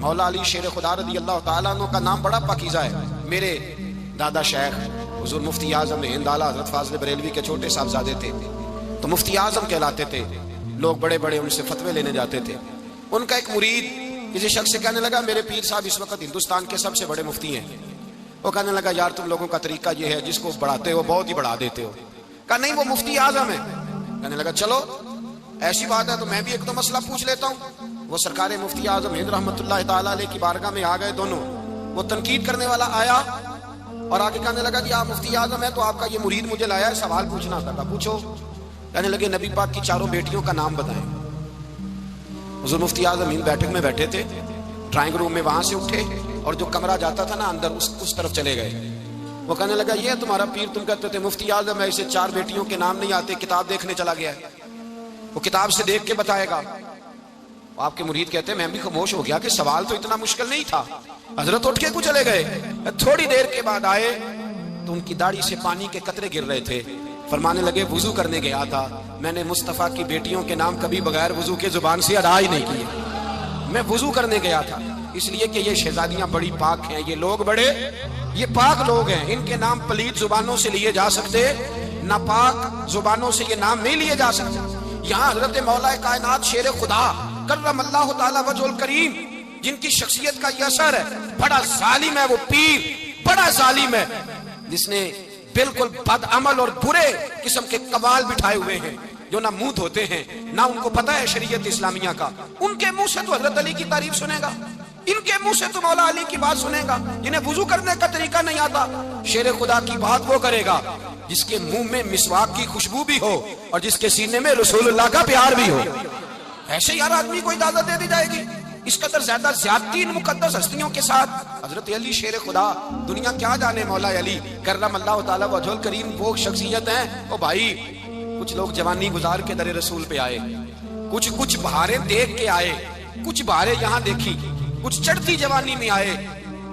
مولا علی شیر خدا رضی اللہ تعالیٰ عنہ کا نام بڑا پاکیزہ ہے. میرے دادا شیخ حضور مفتی اعظم ہند اعلیٰ حضرت فاضل بریلوی کے چھوٹے صاحبزادے تھے تو مفتی اعظم کہلاتے تھے. لوگ بڑے بڑے ان سے فتوے لینے جاتے تھے. ان کا ایک مرید کسی شخص سے کہنے لگا میرے پیر صاحب اس وقت ہندوستان کے سب سے بڑے مفتی ہیں. وہ کہنے لگا یار تم لوگوں کا طریقہ یہ ہے جس کو بڑھاتے ہو بہت ہی بڑھا دیتے ہو. کہا نہیں وہ مفتی اعظم ہے. کہنے لگا چلو ایسی بات ہے تو میں بھی ایک دو مسئلہ پوچھ لیتا ہوں. وہ سرکار مفتی اعظم ہند رحمت اللہ تعالیٰ علیہ کی بارگاہ میں آ گئے دونوں. وہ تنقید کرنے والا آیا اور آگے کہنے لگا جی آپ مفتی اعظم ہے تو آپ کا یہ مرید مجھے لایا ہے سوال پوچھنا تھا. پوچھو. کہنے لگے نبی پاک کی چاروں بیٹیوں کا نام بتائیں. حضور مفتی اعظم ہند بیٹھک میں بیٹھے تھے. ڈرائنگ روم میں وہاں سے اٹھے اور جو کمرہ جاتا تھا نا اندر اس طرف چلے گئے. وہ کہنے لگا یہ تمہارا پیر تم کہتے تھے مفتی اعظم ہے اسے 4 بیٹیوں کے نام نہیں آتے کتاب دیکھنے چلا گیا ہے وہ کتاب سے دیکھ کے بتائے گا. آپ کے مرید کہتے ہیں میں بھی خاموش ہو گیا کہ سوال تو اتنا مشکل نہیں تھا. حضرت اٹھ کے کو چلے گئے. تھوڑی دیر کے بعد آئے تو ان کی داڑھی سے پانی کے قطرے گر رہے تھے. فرمانے لگے وضو کرنے گیا تھا میں نے مصطفیٰ کی بیٹیوں کے نام کبھی بغیر وضو کے زبان سے ادا ہی نہیں کیے. میں وضو کرنے گیا تھا اس لیے کہ یہ شہزادیاں بڑی پاک ہیں. یہ لوگ بڑے یہ پاک لوگ ہیں. ان کے نام پلیت زبانوں سے لیے جا سکتے ناپاک زبانوں سے یہ نام نہیں لیے جا سکتے. یہاں حضرت مولا کائنات شیر خدا کرم اللہ تعالی وجہ الکریم جن کی شخصیت کا یہ اثر ہے بڑا ظالم ہے. وہ پیر بڑا ظالم ہے جس نے بالکل بد عمل اور برے قسم کے قوال بٹھائے ہوئے ہیں جو نہ منہ دھوتے ہیں نہ ان کو پتہ ہے شریعت اسلامیہ کا. ان کے منہ سے تو حضرت علی کی تعریف سنے گا. ان کے منہ سے تو مولا علی کی بات سنے گا. جنہیں وضو کرنے کا طریقہ نہیں آتا شیر خدا کی بات وہ کرے گا جس کے منہ میں مسواک کی خوشبو بھی ہو اور جس کے سینے میں رسول اللہ کا پیار بھی ہو. ایسے یار آدمی کو اجازت دے دی جائے گی اس قدر زیادہ زیادتی ان مقدس ہستیوں کے ساتھ. حضرت علی شیر خدا دنیا کیا جانے مولا علی کرم اللہ تعالی وجہ الکریم وہ شخصیت ہیں. او بھائی کچھ لوگ جوانی گزار کے در رسول پہ آئے کچھ بہاریں دیکھ کے آئے کچھ بہاریں یہاں دیکھی کچھ چڑھتی جوانی میں آئے.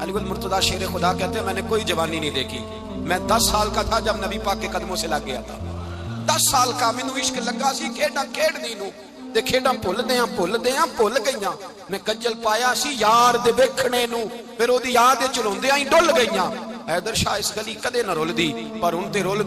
علی المرتضیٰ شیر خدا کہتے ہیں میں نے کوئی جوانی نہیں دیکھی. میں 10 سال کا تھا جب نبی پاک کے قدموں سے لگ گیا تھا. 10 سال کا مینوں عشق لگا سی کھیڈاں کھیڈ دی نوں تے کھیڈاں بھل گئیاں. میں کجل پایا سی یار دے ویکھنے نوں پھر اودی یاد وچ روندیاں ہی ڈل گئیاں. حیدر شاہ اس گلی کدے نہ رول دی پر ان تے رول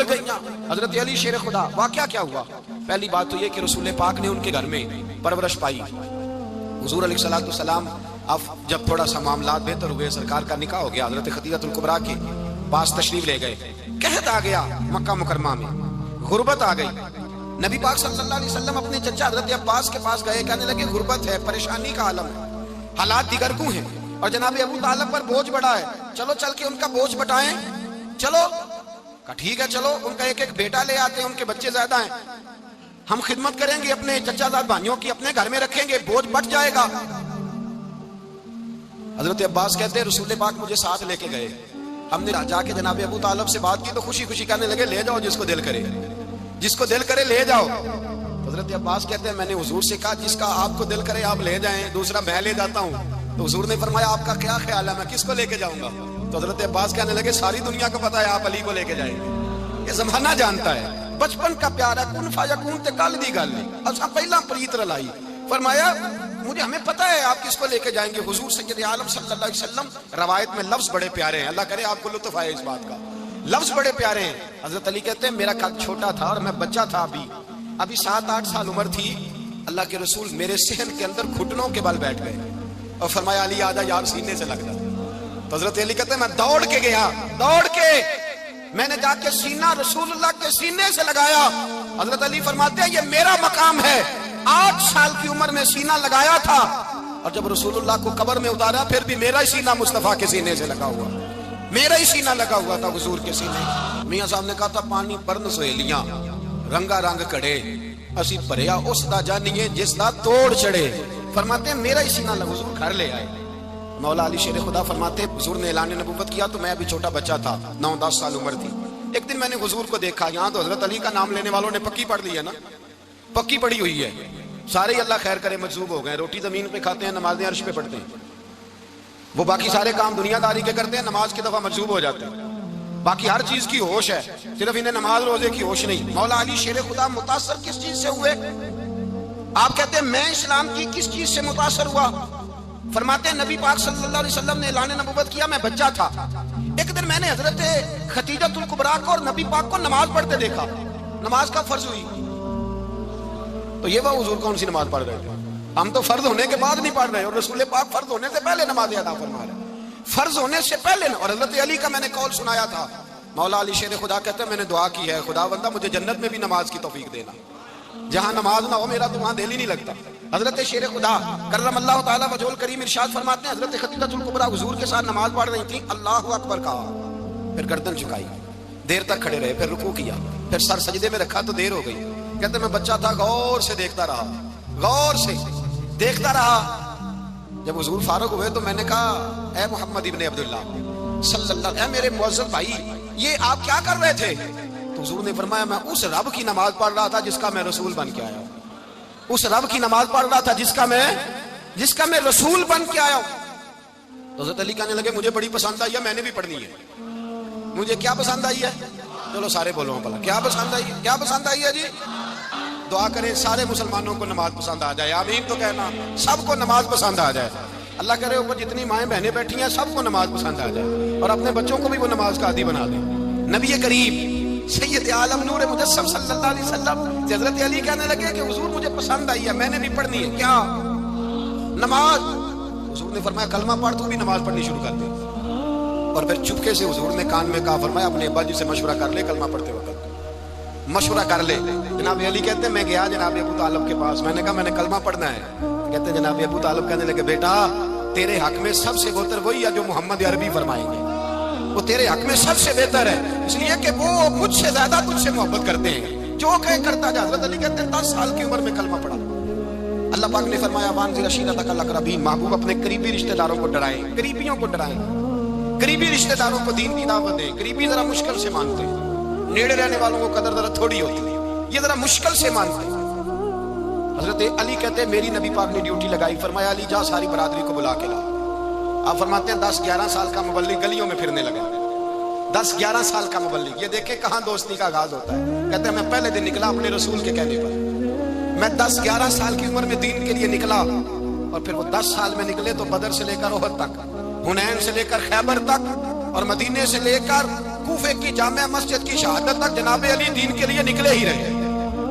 گئیاں. حضرت علی شیر خدا واقعہ کیا ہوا؟ پہلی بات تو یہ کہ رسول پاک نے ان کے گھر میں پرورش پائی. حضور علیہ الصلوۃ والسلام اب جب تھوڑا سا معاملات بہتر ہوئے سرکار کا نکاح ہو گیا حضرت خدیجہ الکبریٰ کے پاس تشریف لے گئے. قحط آ گیا مکہ مکرمہ میں غربت آ گئی. نبی پاک صلی اللہ علیہ وسلم اپنے چچا حضرت عباس کے پاس گئے. کہنے لگے غربت ہے پریشانی کا عالم ہے حالات دیگر کو ہیں اور جناب ابو طالب پر بوجھ بڑا ہے چلو چل کے ان کا بوجھ بٹائیں. چلو کہا ٹھیک ہے چلو ان کا ایک بیٹا لے آتے ہیں ان کے بچے زیادہ ہیں ہم خدمت کریں گے اپنے چچا زاد بھائیوں کی اپنے گھر میں رکھیں گے بوجھ بٹ جائے گا. حضرت عباس کہتے ہیں رسول پاک مجھے ساتھ لے کے گئے. ہم نے جا کے جناب ابو طالب سے بات کی تو خوشی خوشی کہنے لگے لے جاؤ جس کو دل کرے لے جاؤ. حضرت عباس کہتے ہیں میں نے حضور سے کہا جس کا آپ کو دل کرے آپ لے جائیں دوسرا میں لے جاتا ہوں. تو حضور نے فرمایا آپ کا کیا خیال ہے میں کس کو لے کے جاؤں گا؟ تو حضرت عباس کہنے لگے ساری دنیا کو پتا ہے آپ علی کو لے کے جائیں گے. یہ زمانہ جانتا ہے بچپن کا پیار ہے کن فیکون تے گل دی گل نہیں. اچھا پہلا پریت رلائی فرمایا مجھے ہمیں پتہ ہے آپ کس کو لے کے جائیں گے. حضور سید عالم صلی اللہ علیہ وسلم روایت میں لفظ بڑے پیارے ہیں اللہ کرے آپ کو لطف آئے اس بات کا. لفظ بڑے پیارے ہیں. حضرت علی کہتے ہیں میرا قد چھوٹا تھا اور میں بچہ تھا ابھی 7-8 سال عمر تھی. اللہ کے رسول میرے صحن کے اندر گھٹنوں کے بل بیٹھ گئے اور فرمایا علی آجا یار سینے سے لگ جا. تو حضرت علی کہتے ہیں میں دوڑ کے گیا میں نے جا کے سینہ رسول اللہ کے سینے سے لگایا. حضرت علی فرماتے ہیں یہ میرا مقام ہے. 8 سال کی عمر میں سینہ لگایا تھا اور جب رسول اللہ کو قبر میں اتارا پھر بھی میرا ہی سینہ مصطفیٰ کے سینے سے لگا ہوا میرا ہی سینہ لگا ہوا تھا حضور کے سینے. میاں صاحب نے کہا تھا پانی پرن سہیلیاں رنگا رنگ کڑے اسی بھریا اس دا جانیے جس دا توڑ چڑھے. فرماتے ہیں میرا ہی سینہ لگا. حضور گھر لے آئے. مولا علی شیر خدا فرماتے حضور نے اعلان نبوت کیا تو میں ابھی چھوٹا بچہ تھا 9-10 سال عمر تھی. ایک دن میں نے حضور کو دیکھا یہاں تو حضرت علی کا نام لینے والوں نے پکی پڑھ لی ہے نا پکی پڑی ہوئی ہے سارے اللہ خیر کرے مجذوب ہو گئے. روٹی زمین پہ کھاتے ہیں نمازیں عرش پہ پڑھتے ہیں. وہ باقی سارے کام دنیا داری کے کرتے ہیں نماز کی دفعہ مجذوب ہو جاتے ہیں. باقی ہر چیز کی ہوش ہے صرف انہیں نماز روزے کی ہوش نہیں. مولا علی شیر خدا متاثر کس چیز سے ہوئے؟ آپ کہتے ہیں میں اسلام کی کس چیز سے متاثر ہوا؟ فرماتے ہیں نبی پاک صلی اللہ علیہ وسلم نے اعلان نبوت کیا، میں بچہ تھا، ایک دن میں نے حضرت خدیجہ الکبریٰ کو اور نبی پاک کو نماز پڑھتے دیکھا، نماز کا فرض ہوئی، تو یہ وہ حضور کون سی نماز پڑھ رہے تھے؟ ہم تو فرض ہونے کے بعد نہیں پڑھ رہے، اور رسول پاک فرض ہونے سے پہلے نماز ادا فرما رہے، فرض ہونے سے پہلے۔ اور حضرت علی کا میں نے قول سنایا تھا، مولا علی شیر خدا کہتے ہیں میں نے دعا کی ہے، خدا بندہ مجھے جنت میں بھی نماز کی توفیق دینا، جہاں نماز نہ ہو میرا تو وہاں دل ہی نہیں لگتا۔ حضرت شیر خدا کرم اللہ تعالیٰ وجہ الکریم ارشاد فرماتے ہیں حضرت خدیجہ الکبریٰ حضور کے ساتھ نماز پڑھ رہی تھیں، اللہ اکبر کہا، پھر گردن جھکائی، دیر تک کھڑے رہے، پھر رکوع کیا، پھر سر سجدے میں رکھا تو دیر ہو گئی۔ کہتے میں بچہ تھا، غور سے دیکھتا رہا، غور سے دیکھتا رہا۔ جب حضور فارغ ہوئے تو میں نے کہا اے محمد ابن عبداللہ صلی اللہ علیہ، اے میرے معزز بھائی یہ آپ کیا کر رہے تھے؟ تو حضور نے فرمایا میں اس رب کی نماز پڑھ رہا تھا جس کا میں رسول بن کے آیا ہوں، اس رب کی نماز پڑھ رہا تھا جس کا میں رسول بن کے آیا ہوں۔ تو حضرت علی کہنے لگے مجھے بڑی پسند آئی ہے، میں نے بھی پڑھنی ہے۔ مجھے کیا پسند آئی ہے؟ چلو سارے بولو بھلا کیا پسند آئی ہے؟ کیا پسند آئی ہے جی؟ دعا کریں سارے مسلمانوں کو نماز پسند آ جائے، آمین تو کہنا، سب کو نماز پسند آ جائے۔ اللہ کرے اوپر جتنی مائیں بہنیں بیٹھی ہیں سب کو نماز پسند آ جائے، اور اپنے بچوں کو بھی وہ نماز کا عادی بنا دیں۔ نبی کریم سید عالم نور مجسم صلی اللہ علیہ وسلم سے حضرت علی کہنے لگے کہ حضور مجھے پسند آئی ہے، میں نے بھی پڑھنی ہے، کیا؟ نماز۔ حضور نے فرمایا کلمہ پڑھ، تو بھی نماز پڑھنی شروع کر دے۔ اور پھر چپکے سے حضور نے کان میں کہا، فرمایا اپنے ابا جی سے مشورہ کر لے کلمہ پڑھتے وقت، مشورہ کر لے۔ جناب علی کہتے ہیں میں گیا جناب ابو طالب کے پاس، میں نے کہا میں نے کلمہ پڑھنا ہے۔ کہتے ہیں جناب ابو طالب کہنے لگے بیٹا تیرے حق میں سب سے بہتر وہی ہے جو محمد عربی فرمائیں گے، وہ تیرے حق میں سب سے بہتر ہے، اس لیے کہ وہ مجھ سے زیادہ تجھ سے محبت کرتے ہیں، جو کہے کرتا جا۔ حضرت علی کہتے ہیں 10 سال کی عمر میں کلمہ پڑھا۔ اللہ پاک نے فرمایا وانذر عشیرتک الاقربین، محبوب اپنے قریبی رشتہ داروں کو ڈرائیں، قریبیوں کو ڈرائیں، قریبی رشتہ داروں کو دین کی دعوت دیں۔ قریبی ذرا مشکل سے مانتے ہیں، نیڑے رہنے والوں کو قدر ذرا تھوڑی ہوتی ہے، یہ ذرا مشکل سے مانتے ہیں۔ حضرت علی کہتے ہیں میری نبی پاک نے ڈیوٹی لگائی، فرمایا علی جا ساری برادری کو بلا کے لا۔ آپ فرماتے ہیں 10-11 سال کا مبلغ گلیوں میں پھرنے لگا، 10-11 سال کا مبلغ، یہ دیکھیں کہاں دوستی کا آغاز ہوتا ہے۔ کہتے ہیں میں پہلے دن نکلا اپنے رسول کے کہنے پر، میں 10-11 سال کی عمر میں دین کے لیے نکلا، اور پھر وہ 10 سال میں نکلے تو بدر سے لے کر احد تک، حنین سے لے کر خیبر تک، اور مدینے سے لے کر کوفے کی جامع مسجد کی شہادت تک جناب علی دین کے لیے نکلے ہی رہے۔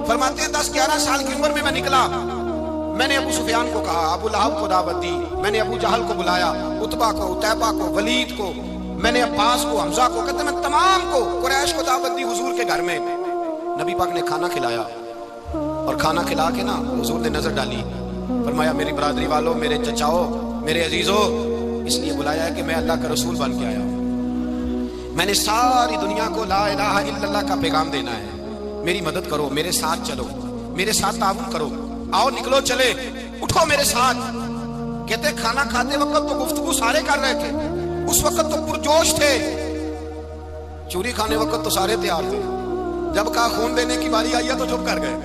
فرماتے ہیں 10-11 سال کی عمر میں نکلا، میں نے ابو سفیان کو کہا، ابو لہب کو دعوت دی، میں نے ابو جہل کو بلایا، عتبہ کو، عتیبہ کو، ولید کو، میں نے عباس کو، حمزہ کو، کہتے ہیں میں تمام کو، قریش کو دعوت دی حضور کے گھر میں۔ نبی پاک نے کھانا کھلایا، اور کھانا کھلا کے نا حضور نے نظر ڈالی، فرمایا میری برادری والوں، میرے چچاؤ، میرے عزیزوں، اس لیے بلایا ہے کہ میں اللہ کا رسول بن کے آیا ہوں، میں نے ساری دنیا کو لا الہ الا اللہ کا پیغام دینا ہے، میری مدد کرو، میرے ساتھ چلو، میرے ساتھ تعاون کرو، آؤ نکلو چلے، اٹھو میرے ساتھ۔ کہتے کھانا کھاتے وقت تو گفتگو سارے کر رہے تھے، اس وقت تو پرجوش تھے، چوری کھانے وقت تو سارے تیار تھے، جب کہا خون دینے کی باری آئی ہے تو چپ کر گئے،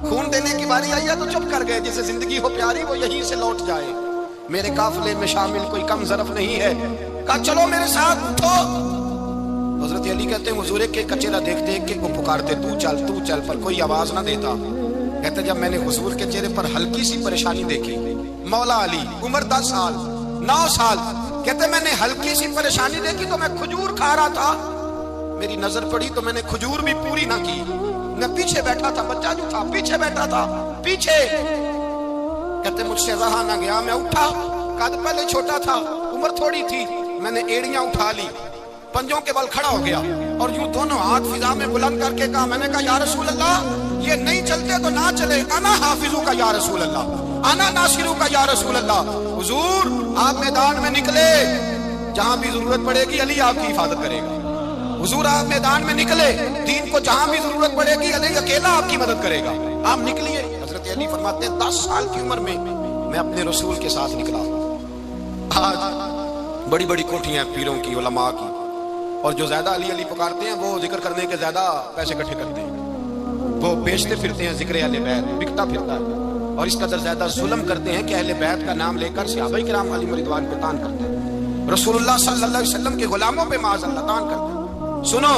خون دینے کی باری آئی ہے تو چپ کر گئے، جسے زندگی ہو پیاری وہ یہیں سے لوٹ جائے، میرے قافلے میں شامل کوئی کم ظرف نہیں ہے، کہا چلو میرے ساتھ اٹھو۔ حضرت علی کہتے ہیں حضور کے کچیرا دیکھتے کہ وہ پکارتے تو چل پر کوئی آواز نہ دیتا۔ کہتے جب میں نے حضور کے چہرے پر ہلکی سی پریشانی دیکھی، مولا علی عمر 10 سال 9 سال، کہتے میں نے ہلکی سی پریشانی دیکھی تو میں کھجور کھا رہا تھا، میری نظر پڑی تو میں نے کھجور بھی پوری نہ کی، میں پیچھے بیٹھا تھا، بچہ جو تھا پیچھے بیٹھا تھا، پیچھے۔ کہتے مجھ سے رہا نہ گیا، میں اٹھا، قد پہلے چھوٹا تھا، عمر تھوڑی تھی، میں نے ایڑیاں اٹھا لی، پنجوں کے بل کھڑا ہو گیا، اور یوں دونوں ہاتھ فضا میں بلند کر کے کہا، میں نے کہا یا رسول اللہ یہ نہیں چلتے تو نہ چلے، انا حافظو کا یا رسول اللہ، انا ناصرو کا یا رسول اللہ۔ حضور آپ میدان میں نکلے، جہاں بھی ضرورت پڑے گی علی آپ کی حفاظت کرے گا، حضور آپ میدان میں نکلے، دین کو جہاں بھی ضرورت پڑے گی علی اکیلا آپ کی مدد کرے گا، آپ نکلیے۔ حضرت علی فرماتے ہیں 10 سال کی عمر میں میں اپنے رسول کے ساتھ نکلا۔ آج بڑی بڑی کوٹھیاں پیروں کی، علماء کی، اور جو زیادہ علی علی پکارتے ہیں وہ ذکر کرنے کے زیادہ پیسے اکٹھے کرتے ہیں، وہ بیچتے پھرتے ہیں ذکر اہل بیت، بکتا پھرتا ہے، اور اس قدر زیادہ ظلم کرتے ہیں کہ اہل بیت کا نام لے کر صحابہ کرام علیہم رضوان پہ تان کرتے ہیں، رسول اللہ صلی اللہ علیہ وسلم کے غلاموں پہ معاذ اللہ تان کرتے ہیں۔ سنو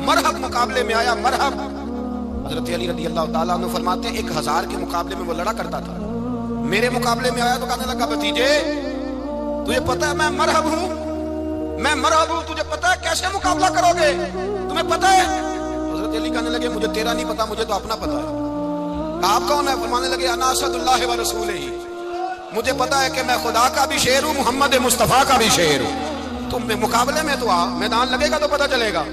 مرحب مقابلے میں آیا، مرحب۔ حضرت علی رضی اللہ تعالیٰ عنہ فرماتے ہیں 1000 کے مقابلے میں وہ لڑا کرتا تھا، میرے مقابلے میں آیا تو کہنے لگا بھتیجے تجھے پتا ہے میں مرحب ہوں، میں مرحب ہوں، تجھے پتا ہے کیسے مقابلہ کرو گے، تمہیں پتا ہے؟ حضرت علی کہنے لگے مجھے تیرا نہیں پتا، مجھے تو اپنا پتا ہے۔ آپ کون ہے؟ فرمانے لگے انا اسد اللہ و رسولہ، مجھے پتا ہے کہ میں خدا کا بھی شیر ہوں، محمد مصطفیٰ کا بھی شیر ہوں۔ تم مقابلے میں تو آ، میدان لگے گا تو پتا چلے گا۔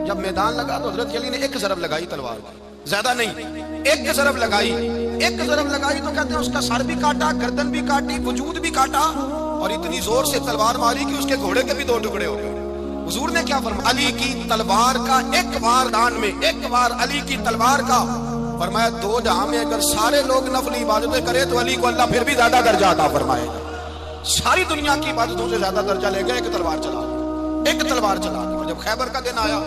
جب میدان لگا تو حضرت علی نے ایک ضرب لگائی تلوار کی، زیادہ نہیں، ایک ضرب لگائی، ایک ضرب لگائی تو کہتے ہیں اس کا سر بھی کاٹا، گردن بھی کاٹی، وجود بھی کاٹا، اور اتنی زور سے تلوار ماری کہ اس کے گھوڑے کے بھی دو ٹکڑے ہو گئے۔ حضور نے کیا فرمایا؟ علی کی تلوار کا ایک وار دان میں، ایک وار علی کی تلوار کا، فرمایا دو جہاں میں اگر سارے لوگ نفل عبادتیں کرے تو علی کو اللہ پھر بھی زیادہ درجہ عطا فرمائے گا۔ ساری دنیا کی عبادتوں سے زیادہ درجہ لے گا ایک تلوار چلا کے، ایک تلوار چلا کے۔ اور جب خیبر کا دن آیا،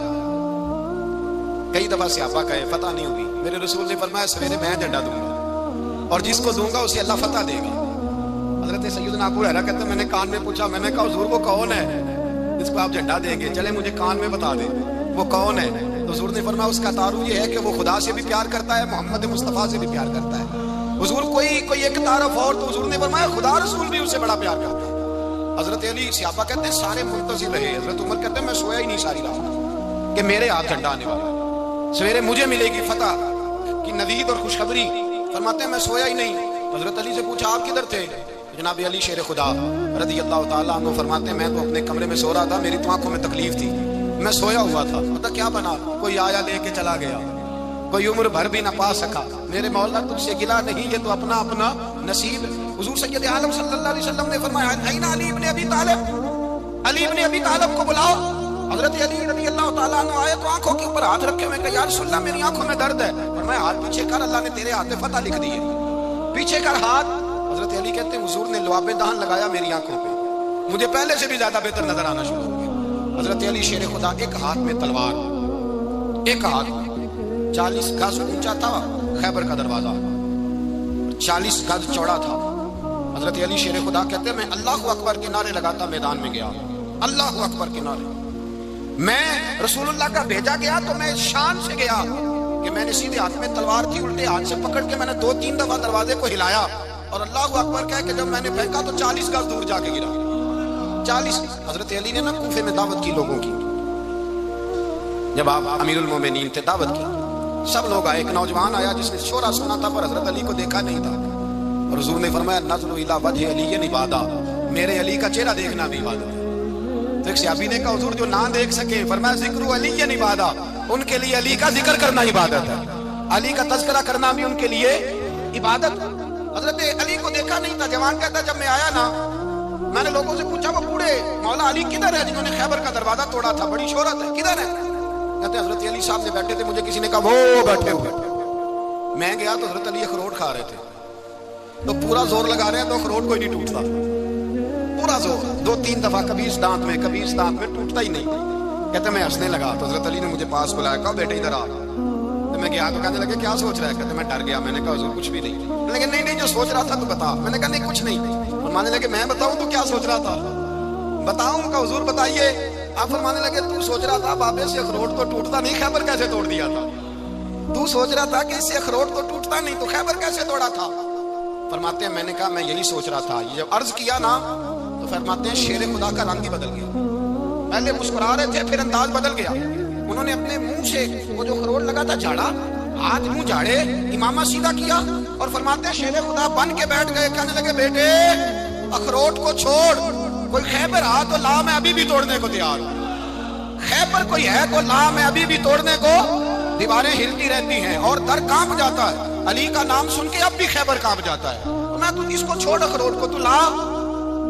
کئی دفعہ صحابہ کہے فتح نہیں ہوگی، میرے رسول نے فرمایا سویرے میں جھنڈا دوں گا اور جس کو دوں گا اسے اللہ فتح دے گا۔ حضرت سیدنا ابو ہریرہ کہتے ہیں میں نے کان میں پوچھا، میں نے کہا حضور وہ کون ہے جس کو آپ جھنڈا دیں گے؟ چلے مجھے کان میں بتا دیں وہ کون ہے۔ تو حضور نے فرمایا اس کا تعارف یہ ہے کہ وہ خدا سے بھی پیار کرتا ہے، محمد مصطفیٰ سے بھی پیار کرتا ہے۔ حضور کوئی ایک تعارف اور، تو حضور نے فرمایا خدا رسول بھی اس سے بڑا پیار کرتا ہے۔ حضرت علی صحابہ کہتے ہیں سارے منتظر رہے، حضرت عمر کہتے ہیں میں سویا ہی نہیں ساری رات کہ میرے ہاتھ جھنڈا آنے والا، سویرے مجھے ملے گی فتح کی ندید اور خوشخبری۔ فرماتے ہیں میں سویا ہی نہیں۔ حضرت علی سے پوچھا آپ کدھر تھے؟ جناب علی شیر خدا رضی اللہ تعالیٰ عنہ فرماتے ہیں میں تو اپنے کمرے میں سو رہا تھا، میری تو آنکھوں میں تکلیف تھی، میں سویا ہوا تھا، پتہ کیا بنا، کوئی آیا لے کے چلا گیا، کوئی عمر بھر بھی نہ پا سکا۔ میرے مولا تجھ سے گلا نہیں، یہ تو اپنا اپنا نصیب ہے۔ حضور سید عالم صلی اللہ علیہ وسلم نے فرمایا این علی ابن ابی طالب، علی ابن ابی طالب کو بلاؤ۔ حضرت علی رضی اللہ تعالیٰ عنہ آئے تو آنکھوں کے اوپر ہاتھ رکھے ہوئے کہ یا رسول اللہ میری آنکھوں میں درد ہے۔ فرمایا ہاتھ پیچھے کر، اللہ نے تیرے ہاتھ میں فتح لکھ دی ہے، پیچھے کر ہاتھ۔ حضرت علی کہتے ہیں حضور نے لعاب دہن لگایا میری آنکھوں پہ، مجھے پہلے سے بھی زیادہ بہتر نظر آنا شروع ہو گیا۔ حضرت علی شیر خدا ایک ہاتھ میں تلوار، ایک ہاتھ 40 گز اونچا تھا خیبر کا دروازہ، 40 گز چوڑا تھا۔ حضرت علی شیر خدا کہتے ہیں میں اللہ اکبر کے نعرے لگاتا میدان میں گیا، اللہ اکبر کے نعرے۔ میں رسول اللہ کا بھیجا گیا تو میں شان سے گیا کہ میں نے سیدھے ہاتھ میں تلوار تھی، الٹے ہاتھ سے پکڑ کے میں نے 2-3 دفعہ دروازے کو ہلایا اور اللہ اکبر کہہ کہ جب میں نے پھینکا تو 40 گز دور جا کے گرا، 40۔ حضرت علی نے نا کوفے میں دعوت کی لوگوں کی، جب آپ امیر المومنین تھے دعوت کی، سب لوگ آئے، ایک نوجوان آیا جس نے شورا سنا تھا پر حضرت علی کو دیکھا نہیں تھا، اور حضور نے فرمایا نظر الی وجہ علی عبادہ، میرے علی کا چہرہ دیکھنا بھی عبادت ہے۔ تو ایک صحابی نے کہا حضور جو نہ دیکھ سکے، فرمایا ذکر علی عبادہ، ان کے لیے علی کا ذکر کرنا عبادت ہے، علی کا تذکرہ کرنا بھی ان کے لیے عبادت ہے۔ حضرت علی کو دیکھا نہیں تھا، جوان کہتا جب میں آیا نا میں نے لوگوں سے پوچھا وہ بوڑھے مولا علی کدھر ہے جنہوں نے خیبر کا دروازہ توڑا تھا، بڑی شہرت ہے، کدھر ہے؟ کہتے حضرت علی صاحب نے بیٹھے تھے، مجھے کسی نے کہا وہ بیٹھے ہوئے۔ میں گیا تو حضرت علی اخروٹ کھا رہے تھے، تو پورا زور لگا رہے ہیں تو اخروٹ کوئی نہیں ٹوٹتا، پورا زور 2-3 دفعہ، کبھی اس دانت میں کبھی اس دانت میں، ٹوٹتا ہی نہیں۔ کہتے میں ہنسنے لگا تو حضرت علی نے مجھے پاس بلایا، کہا بیٹے ادھر آ۔ تو میں گیا تو کہنے لگے کیا سوچ رہا ہے؟ کہتے میں ڈر گیا، میں نے کہا حضور کچھ بھی نہیں، لیکن نہیں جو سوچ رہا تھا تو بتا۔ میں نے کہا نہیں کچھ نہیں۔ فرمانے لگے میں بتاؤں تو کیا سوچ رہا تھا؟ بتاؤں؟ کہ حضور بتائیے۔ آپ فرمانے لگے تو سوچ رہا تھا بابے سے اخروٹ تو ٹوٹتا نہیں، خیبر کیسے توڑ دیا تھا؟ تو سوچ رہا تھا کہ اس سے اخروٹ تو ٹوٹتا نہیں تو خیبر کیسے توڑا تھا؟ فرماتے ہیں میں نے کہا میں یہی سوچ رہا تھا۔ یہ جب عرض کیا نا تو فرماتے ہیں شیر خدا کا رنگ ہی بدل گیا، پہلے مسکرا رہے تھے پھر انداز بدل گیا۔ انہوں نے اپنے منہ سے وہ جو اخروٹ لگا تھا جھاڑا، ہاتھ منہ جھاڑے، امامہ سیدھا کیا اور فرماتے ہیں شیر خدا بن کے بیٹھ گئے، کہنے لگے بیٹے اخروٹ کو چھوڑ، کوئی خیبر آ تو لا میں ابھی بھی توڑنے کو تیار ہوں، خیبر کوئی ہے تو لا میں ابھی بھی توڑنے کو۔ دیواریں ہلتی رہتی ہیں اور در کانپ جاتا ہے، علی کا نام سن کے اب بھی خیبر کانپ جاتا ہے، میں تو اس کو چھوڑ اخروٹ کو تو لا۔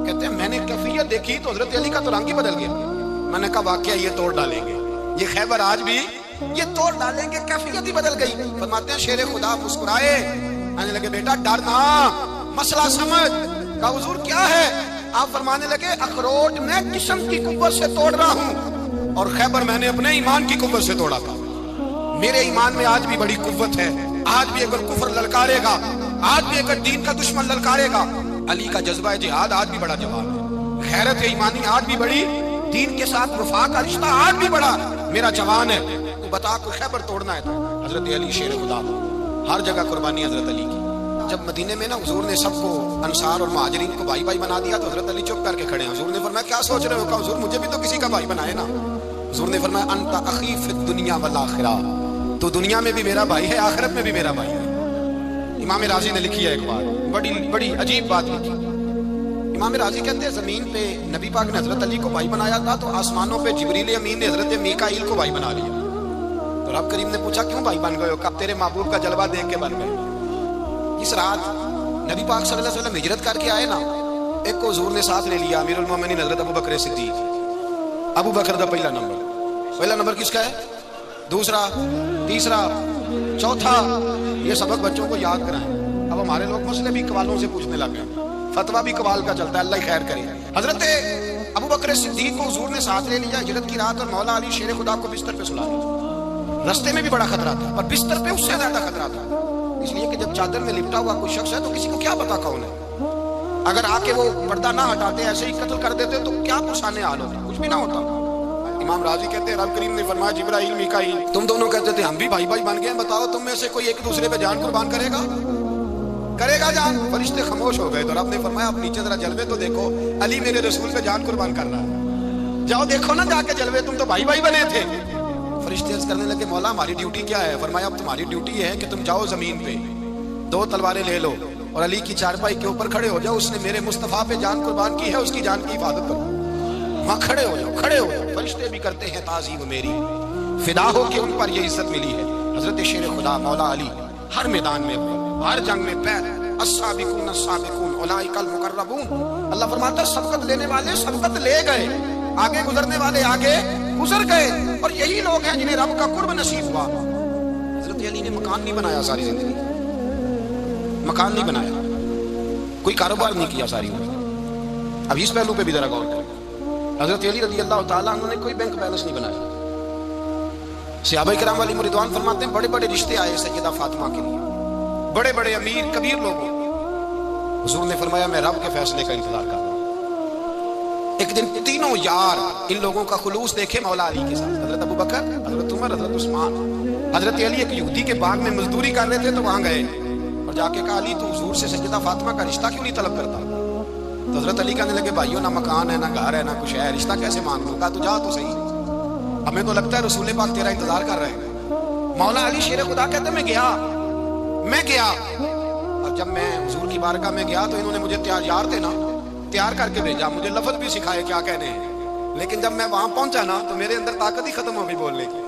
کہتے ہیں میں نے کیفیت دیکھی تو حضرت علی کا تو رنگ ہی بدل گیا۔ میں نے کہا واقعہ یہ توڑ ڈالیں گے، یہ خیبر آج بھی یہ توڑ ڈالیں گے، کیفیت ہی بدل گئی۔ فرماتے ہیں شیر خدا مسکرائے، کہنے لگے بیٹا ڈر نہ، مسئلہ سمجھ۔ کہا حضور کیا ہے؟ آپ فرمانے لگے اخروٹ میں جسم کی قوت سے توڑ رہا ہوں اور خیبر میں نے اپنے ایمان کی قوت سے توڑا تھا۔ میرے ایمان میں آج بھی بڑی قوت ہے، آج بھی اگر کفر للکارے گا، آج بھی اگر دین کا دشمن للکارے گا، علی کا جذبہ جہاد آج بھی بڑا جوان ہے، غیرت ایمانی آج بھی بڑی، دین کے ساتھ وفا کا رشتہ آج بھی بڑا میرا جوان ہے۔ تو بتا کوئی خیبر توڑنا ہے تو حضرت علی شیر خدا، ہر جگہ قربانی حضرت علی کی، جب مدینے میں نا حضور نے سب کو انصار اور مہاجرین کو بھائی بھائی بنا دیا تو حضرت علی چپ کر کے کھڑے ہیں. حضور نے فرمایا کیا سوچ رہے ہو؟ کہا حضور مجھے بھی تو کسی کا بھائی بنائے نا. حضور نے فرمایا انت اخی فی الدنیا والآخرہ، تو دنیا میں بھی میرا بھائی ہے، آخرت میں بھی میرا بھائی ہے. امام راضی نے لکھی ہے ایک بات، بڑی عجیب بات لکھی. امام راضی کہتے ہیں زمین پہ نبی پاک نے حضرت علی کو بھائی بنایا تھا تو آسمانوں پہ جبریل امین نے حضرت میکائیل کو بھائی بنا لیا. تو رب کریم نے پوچھا کیوں بھائی بن گئے ہو؟ کب تیرے محبوب کا جلوہ دیکھ کے بن گئے. اس رات نبی پاک صلی اللہ علیہ وسلم ہجرت کر کے آئے نا، ایک کو حضور نے ساتھ لے لیا، امیر المومنین حضرت ابو بکر صدیق. ابو بکر دا پہلا نمبر کس کا ہے؟ دوسرا، تیسرا، چوتھا. یہ سبق بچوں کو یاد کرائیں. اب ہمارے لوگ مسئلے بھی قوالوں سے پوچھنے لگے، فتویٰ بھی قوال کا چلتا ہے، اللہ خیر کرے. حضرت ابو بکر صدیق کو حضور نے ساتھ لے لیا ہجرت کی رات، اور مولا علی شیر خدا کو بستر پہ سلا دیا. رستے میں بھی بڑا خطرہ تھا پر بستر پہ اس سے زیادہ خطرہ تھا، اس لیے کہ جب چادر میں لپٹا ہوا کوئی شخص ہے تو کسی کو کیا پتا کون ہے. اگر آ کے وہ پردہ نہ ہٹاتے ایسے ہی قتل کر دیتے تو کیا پرسانے حال ہوتا، کچھ بھی نہ ہوتا. امام راضی کہتے ہیں رب کریم نے فرمایا جبرائیل میکائیل تم دونوں کہتے تھے ہم بھی بھائی بھائی بن گئے ہیں، بتاؤ تم میں سے کوئی ایک دوسرے پہ جان قربان کرے گا جان؟ فرشتے خاموش ہو گئے. تو رب نے فرمایا اب نیچے ذرا جلوے تو دیکھو، علی میرے رسول پہ جان قربان کر رہا ہے، جاؤ دیکھو نا جا کے جلوے، تم تو بھائی بھائی بنے تھے. فرشتے عرض کرنے لگے مولا ہماری ڈیوٹی کیا ہے؟ فرمایا اب تمہاری ڈیوٹی یہ ہے کہ تم جاؤ زمین پہ 2 تلواریں لے لو اور علی کی چارپائی کے اوپر کھڑے ہو جاؤ، اس نے میرے مصطفیٰ پہ جان قربان کی ہے، اس کی جان کی حفاظت کرو. وہاں کھڑے ہو جاؤ. فرشتے بھی کرتے ہیں تعظیم میری، فدا ہو کہ ان پر یہ عزت ملی ہے. حضرت شیر خدا مولا علی ہر میدان میں، ہر جنگ میں پیر السابقون السابقون اولئک المقربون. اللہ فرماتا ہے سبقت لینے والے سبقت لے گئے، آگے گزرنے والے آگے گزر گئے، اور یہی لوگ ہیں جنہیں رب کا قرب نصیب ہوا. حضرت علی نے مکان نہیں بنایا ساری زندگی، مکان نہیں بنایا، کوئی کاروبار نہیں کیا ساری عمر. اب اس پہلو پہ بھی ذرا غور کریں. حضرت علی رضی اللہ تعالیٰ عنہ نے کوئی بینک بیلنس نہیں بنایا. صحابہ کرام علیہم رضوان فرماتے ہیں بڑے بڑے رشتے آئے سیدہ فاطمہ کے لیے، بڑے بڑے امیر کبیر لوگوں. حضور نے فرمایا میں رب کے فیصلے کا انتظار کر رہا ہوں. ایک دن تینوں یار ان لوگوں کا خلوص دیکھے مولا علی کے ساتھ، حضرت ابو بکر، حضرت عمر، حضرت عثمان. حضرت علی ایک یہودی کے باغ میں مزدوری کر رہے تھے تو وہاں گئے اور جا کے کہا علی تو حضور سے سیدہ فاطمہ کا رشتہ کیوں نہیں طلب کرتا؟ تو حضرت علی کہنے لگے بھائیو نہ مکان ہے نہ گھر ہے نہ کچھ ہے، رشتہ کیسے مان لوں؟ کہا تو جا تو صحیح، ہمیں تو لگتا ہے رسول پاک تیرا انتظار کر رہے ہیں. مولا علی شیر خدا کہتے میں گیا اور جب میں حضور کی بارگاہ میں گیا تو انہوں نے مجھے یار تھے نا تیار کر کے بھیجا، مجھے لفظ بھی سکھائے کیا کہنے ہیں، لیکن جب میں وہاں پہنچا نا تو میرے اندر طاقت ہی ختم ہو گئی بولنے کی.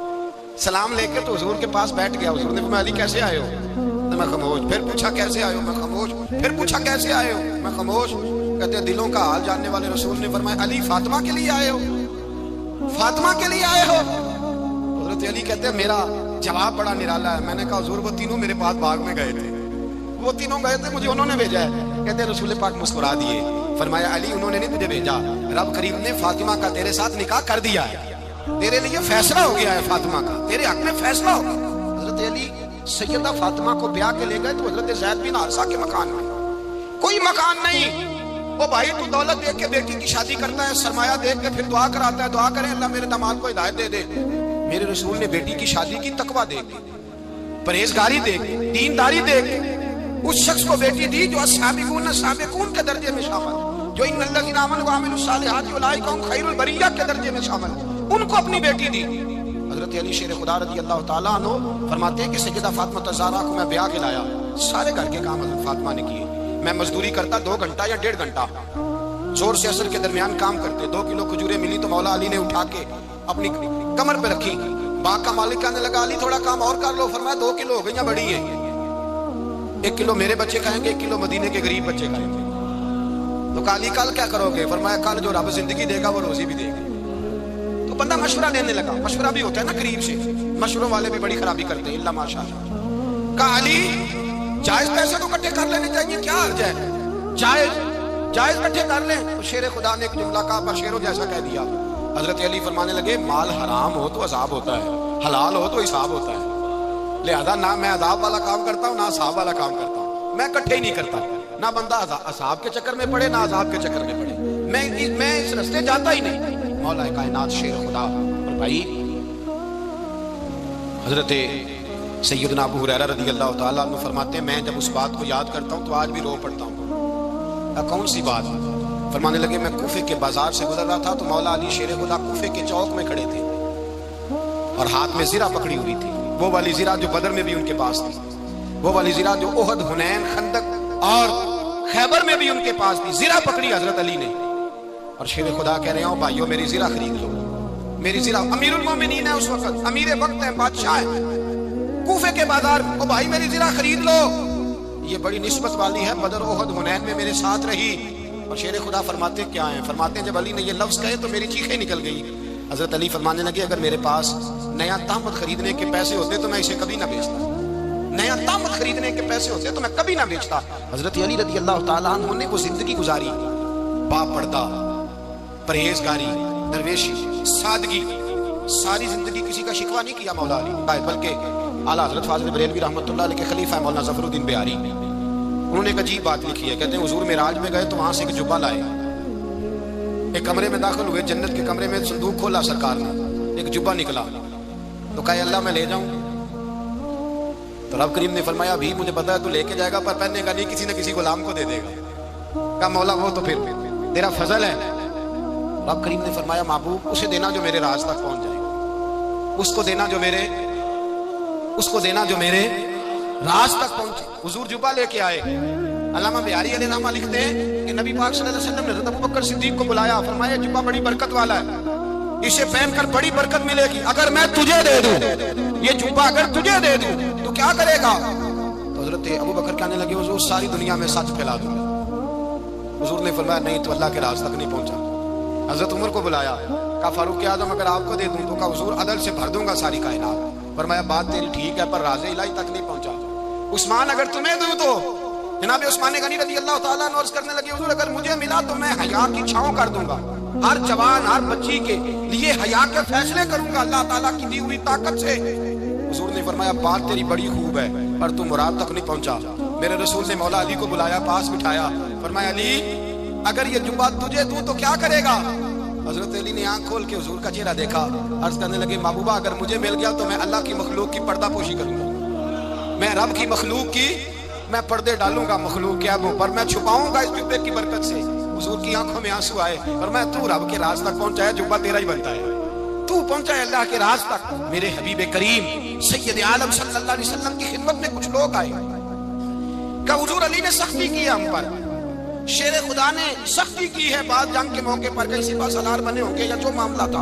سلام لے کے تو حضور کے پاس بیٹھ گیا. حضور نے فرمایا علی کیسے آئے ہو؟ تو میں خاموش. پھر پوچھا کیسے آئے ہو؟ میں خاموش. پھر پوچھا کیسے آئے ہو؟ میں خاموش. کہتے ہیں دلوں کا حال جاننے والے رسول نے فرمایا علی فاطمہ کے لیے آئے ہو؟ فاطمہ کے لیے آئے ہو؟ حضرت علی کہتے ہیں میرا جواب بڑا نرالا ہے. میں نے کہا حضور وہ تینوں میرے پاس باغ میں گئے تھے، وہ تینوں گئے تھے، مجھے انہوں نے بھیجا ہے. کہتے ہیں رسول پاک مسکرا دیے، فرمایا علی انہوں نے نہیں تجھے بھیجا، رب کریم نے فاطمہ کا تیرے ساتھ نکاح کر دیا ہے، تیرے لیے فیصلہ ہو گیا ہے، فاطمہ کا تیرے حق میں فیصلہ ہو گیا. حضرت علی سیدہ فاطمہ کو بیاہ کے لے گئے تو حضرت زید بن حارثہ کے مکان میں کوئی مکان نہیں. وہ بھائی تو دولت دیکھ کے بیٹی کی شادی کرتا ہے، سرمایہ دیکھ کے پھر دعا کراتا ہے، دعا کریں اللہ میرے داماد کو ہدایت دے دے. میرے رسول نے بیٹی کی شادی کی تقویٰ دیکھ کے، پرہیزگاری دیکھ کے، دینداری دیکھ کے اس شخص کو بیٹی دی جو السابقون السابقون کے درجے میں شامل، جو ان الذین آمنوا وعملوا الصالحات اولئک هم خیر البریہ کے درجے میں شامل، ان کو اپنی بیٹی دی. حضرت علی شیر خدا رضی اللہ تعالیٰ عنہ فرماتے ہیں کہ سیدہ فاطمہ الزہرا کو میں بیاہ کے لایا، سارے گھر کے کام حضرت فاطمہ نے کیے. میں مزدوری کرتا 2 گھنٹہ یا 1.5 گھنٹہ، زور سے عصر کے درمیان کام کرتے. 2 کلو کھجوریں ملی تو مولا علی نے اٹھا کے اپنی کمر پہ رکھی. باغ کا مالک کہنے لگا علی تھوڑا کام اور کر لو. فرمایا 2 کلو ہو گئی ہیں، بڑی ہیں، 1 کلو میرے بچے کھائیں گے، 1 کلو مدینے کے غریب بچے کھائیں گے. تو کہا علی کل کیا کرو گے؟ فرمایا کل جو رب زندگی دے گا وہ روزی بھی دے گا. تو بندہ مشورہ دینے لگا. مشورہ بھی ہوتا ہے نا قریب سے، مشوروں والے بھی بڑی خرابی کرتے ہیں اللہ ماشاءاللہ. کہا علی جائز پیسے تو اکٹھے کر لینے چاہیے، کیا حرج ہے، جائز اکٹھے کر لیں. تو شیر خدا نے ایک جملہ کہا پر شیروں جیسا کہہ دیا. حضرت علی فرمانے لگے مال حرام ہو تو عذاب ہوتا ہے، حلال ہو تو حساب ہوتا ہے، لہذا نہ میں عذاب والا کام کرتا ہوں نہ حساب والا کام کرتا ہوں، میں اکٹھے ہی نہیں کرتا. نہ بندہ عذاب کے چکر میں پڑے نہ عذاب کے چکر میں پڑے، میں اس رستے جاتا ہی نہیں. مولا کائنات شیر خدا. اور بھائی حضرت سیدنا ابو ہریرہ رضی اللہ تعالیٰ عنہ فرماتے ہیں میں جب اس بات کو یاد کرتا ہوں تو آج بھی رو پڑتا ہوں. کون سی بات؟ فرمانے لگے میں کوفے کے بازار سے گزر رہا تھا تو مولا علی شیر خدا کوفے کے چوک میں کھڑے تھے اور ہاتھ میں زرہ پکڑی ہوئی تھی، وہ والی زرہ جو بدر میں بھی ان کے پاس تھی، وہ والی زرہ جو احد، حنین، خندق اور خیبر میں بھی ان کے پاس تھی. زرہ پکڑی حضرت علی نے اور شیر خدا کہہ رہے ہوں بھائیو میری زرہ خرید لو. میری زرہ، امیر المومنین ہے اس وقت، امیر وقت ہے، بادشاہ ہے، کوفے کے بازار میں، او بھائی میری زرہ خرید لو، یہ بڑی نسبت والی ہے، بدر، احد، حنین میں میرے ساتھ رہی. اور شیر خدا فرماتے کیا ہیں؟ فرماتے ہیں جب علی نے یہ لفظ کہے تو میری چیخیں نکل گئی. حضرت علی فرمانے لگے اگر میرے پاس نیا تامت خریدنے کے پیسے ہوتے تو میں اسے کبھی نہ بیچتا. نیا تامت خریدنے کے پیسے ہوتے تو میں کبھی نہ بیچتا. حضرت علی رضی اللہ تعالیٰ عنہ نے وہ زندگی گزاری، با پردہ، پرہیزگاری، درویشی، سادگی، ساری زندگی کسی کا شکوہ نہیں کیا مولا علی، بلکہ اعلیٰ حضرت فاضل بریلوی رحمۃ اللہ علیہ کے خلیفہ مولانا ظفر الدین بہاری، انہوں نے ایک عجیب بات لکھی ہے. کہتے ہیں حضور معراج میں گئے تو وہاں سے ایک جبہ لائے، ایک کمرے میں داخل ہوئے، جنت کے کمرے میں صندوق کھولا سرکار نے، ایک جبہ نکلا تو کہا اللہ میں لے جاؤں؟ تو رب کریم نے فرمایا بھی مجھے پتا ہے تو لے کے جائے گا پر پہننے کا نہیں، کسی نہ کسی غلام کو دے دے گا. کہا مولا وہ تو پھر تیرا فضل ہے. رب کریم نے فرمایا محبوب اسے دینا جو میرے راز تک پہنچ جائے، اس کو دینا جو میرے راز تک پہنچے. حضور جبہ لے کے آئے. علامہ بہاری علیہ رحمہ لکھتے ہیں کہ نبی پاک صلی اللہ علیہ وسلم نے حضرت ابوبکر صدیق کو بلایا، فرمایا جبہ بڑی برکت والا ہے، اسے پہن کر بڑی برکت ملے گی، اگر میں تجھے دے دوں، یہ جبہ اگر تجھے دے دوں تو کیا کرے گا؟ تو حضرت ابوبکر کہنے لگے حضور ساری دنیا میں سچ پھیلا دوں گا. حضور نے فرمایا نہیں تو اللہ کے راز تک نہیں پہنچا. حضرت عمر کو بلایا، کہا فاروق اعظم اگر آپ کو دے دوں تو کہا حضور عدل سے بھر دوں گا ساری کائنات. فرمایا بات تیری ٹھیک ہے پر راز الہی تک نہیں پہنچا. عثمان اگر تمہیں دوں تو جناب عثمان غنی رضی اللہ تعالیٰ عنہ عرض کرنے لگے حضور اگر مجھے ملا تو میں حیا کی چھاؤں کر دوں گا، ہر جوان ہر بچی کے لیے حیا کے فیصلے کروں گا اللہ تعالیٰ کی دی ہوئی طاقت سے. حضور نے فرمایا بات تیری بڑی خوب ہے پر تو مراد تک نہیں پہنچا. میرے رسول نے مولا علی کو بلایا، پاس بٹھایا، فرمایا علی اگر یہ جبہ تجھے دوں تو کیا کرے گا؟ حضرت علی نے آنکھ کھول کے حضور کا چہرہ دیکھا، عرض کرنے لگے محبوبہ اگر مجھے مل گیا تو میں اللہ کی مخلوق کی پردہ پوشی کروں گا، میں رب کی مخلوق کی میں پردے ڈالوں گا مخلوق کے ابوں پر، میں چھپاؤں گا اس جبے کی برکت سے. حضور کی آنکھوں میں آنسو آئے اور میں تو رب کے راز تک پہنچا ہے، جبہ تیرا ہی بنتا ہے، تو پہنچا ہے اللہ کے راز تک. میرے حبیب کریم سید عالم صلی اللہ علیہ وسلم کی خدمت میں کچھ لوگ آئے کہ حضور علی نے سختی کی ہم پر، شیر خدا نے سختی کی ہے، بعد جنگ کے موقع پر کسی پاس سالار بنے ہوں گے یا جو معاملہ تھا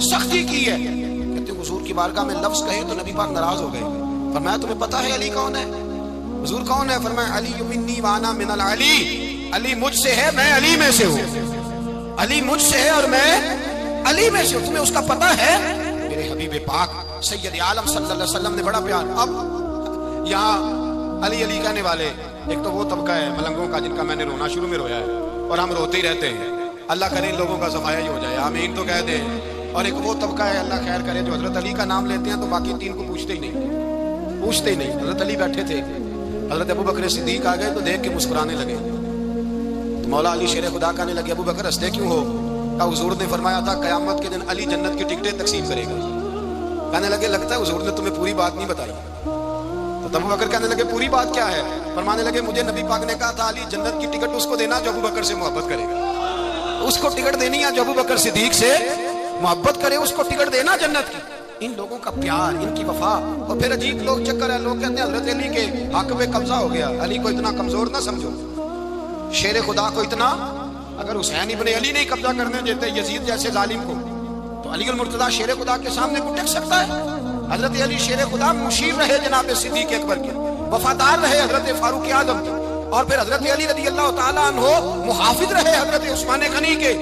سختی کی ہے. کہتے ہیں حضور کی بارگاہ میں لفظ کہے تو نبی پاک ناراض ہو گئے. فرمایا تمہیں پتا ہے علی کون ہے؟ حضور کون ہے؟ فرمایا علی منی وانا من العلی، علی مجھ سے ہے میں علی میں سے ہوں، علی مجھ سے ہے اور میں علی میں سے ہوں. تمہیں اس کا پتہ ہے؟ میرے حبیب پاک سید عالم صلی اللہ علیہ وسلم نے بڑا پیار. اب یہاں علی علی کہنے والے ایک تو وہ طبقہ ہے ملنگوں کا جن کا میں نے رونا شروع میں رویا ہے اور ہم روتے ہی رہتے ہیں، اللہ کرے ان لوگوں کا صفایا ہی ہو جائے، آمین تو کہہ دیں. اور ایک وہ طبقہ ہے اللہ خیر کرے جو حضرت علی کا نام لیتے ہیں تو باقی تین کو پوچھتے ہی نہیں. حضرت علی بیٹھے تھے، حضرت ابو بکر صدیق آ گئے تو دیکھ کے مسکرانے لگے. تو مولا علی شیر خدا کہنے لگے ابو بکر ہنستے کیوں ہو؟ کہا حضور نے فرمایا تھا قیامت کے دن علی جنت کی ٹکٹیں تقسیم کرے گا. کہنے لگے لگتا ہے حضور نے تمہیں پوری بات نہیں بتائی. تو ابو بکر کہنے لگے پوری بات کیا ہے؟ فرمانے لگے مجھے نبی پاک نے کہا تھا علی جنت کی ٹکٹ اس کو دینا جو ابو بکر سے محبت کرے گا، اس کو ٹکٹ دینی ہے جو ابو بکر صدیق سے محبت کرے، اس کو ٹکٹ دینا جنت کی. ان لوگوں کا پیار، ان کی وفا. اور پھر عجیب لوگ چکر ہے، لوگ کہتے ہیں حضرت علی کے حق میں قبضہ ہو گیا. علی کو اتنا کمزور نہ سمجھو، شیر خدا کو اتنا، اگر حسین ابن علی نہیں قبضہ کرنے دیتے یزید جیسے ظالم کو تو علی المرتضیٰ شیر خدا کے سامنے کو ٹک سکتا ہے؟ حضرت علی شیر خدا مشیر رہے جناب صدیق اکبر کے، وفادار رہے حضرت فاروق اعظم کے، اور پھر حضرت علی رضی اللہ تعالیٰ عنہ محافظ رہے حضرت عثمان غنی کے،